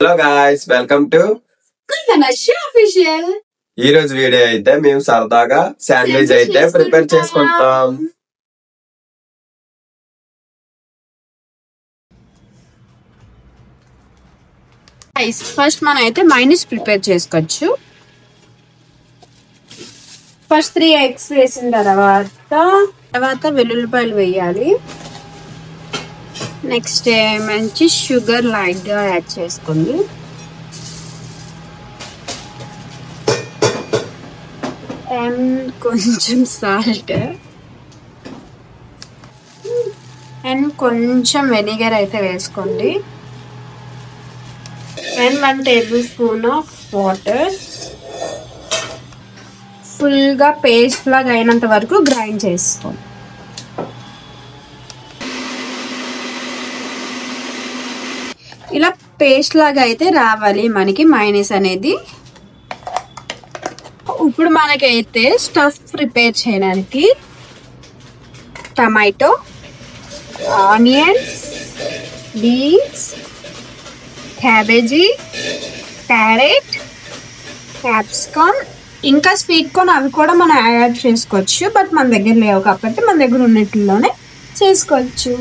Hello guys, welcome to official. ఈ రోజు video అయితే మేము సరదాగా శాండ్విచ్ అయితే ప్రిపేర్ చేసుకుంటాం. ఫస్ట్ మనం అయితే మైనస్ ప్రిపేర్ చేసుకోవచ్చు. ఫస్ట్ 3 eggs వేసిన తర్వాత వెల్లుల్లిపాయలు వేయాలి. నెక్స్ట్ మంచి షుగర్ లైట్ గా యాడ్ చేసుకోండి. అండ్ కొంచెం సాల్ట్ అండ్ కొంచెం వెనిగర్ అయితే వేసుకోండి. And 1 tablespoon of water. ఫుల్గా పేస్ట్ లాగా అయినంత వరకు గ్రైండ్ చేసుకోండి. ఇలా పేస్ట్ లాగా అయితే రావాలి మనకి మైనస్ అనేది. ఇప్పుడు మనకైతే స్టఫ్ ప్రిపేర్ చేయడానికి tomato, onions, beans, cabbage, carrot, capsicum, ఇంకా స్వీట్ కార్న్ అవి కూడా మనం యాడ్ చేసుకోవచ్చు. బట్ మన దగ్గర లేవు కాబట్టి మన దగ్గర ఉన్నట్లోనే చేసుకోవచ్చు.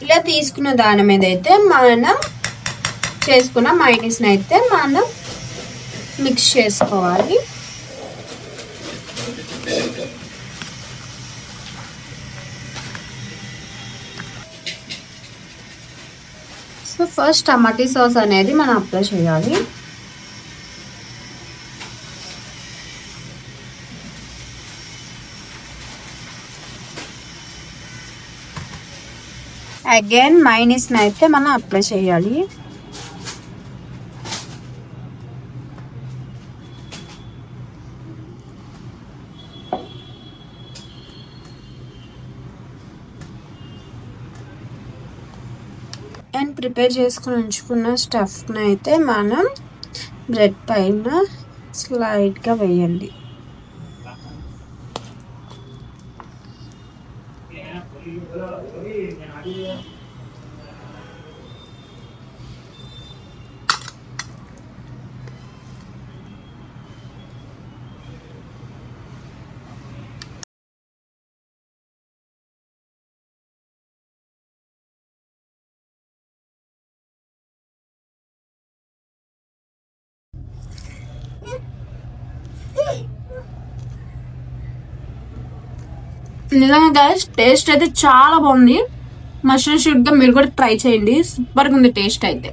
ఇలా తీసుకున్న దాని మీద అయితే మనం చేసుకున్న మైనస్ని అయితే మనం మిక్స్ చేసుకోవాలి. సో ఫస్ట్ టమాటో సాస్ అనేది మనం అప్లై చేయాలి. అగైన్ మైనస్ని అయితే మనం అప్లై చేయాలి. అండ్ ప్రిపేర్ చేసుకుని ఉంచుకున్న స్టఫ్ని అయితే మనం బ్రెడ్ పైన స్లైడ్గా వేయండి. నిజంగా గైస్ టేస్ట్ అయితే చాలా బాగుంది. మష్రూమ్ షూట్ గా మీరు కూడా ట్రై చేయండి. సూపర్ గా ఉంది టేస్ట్ అయితే.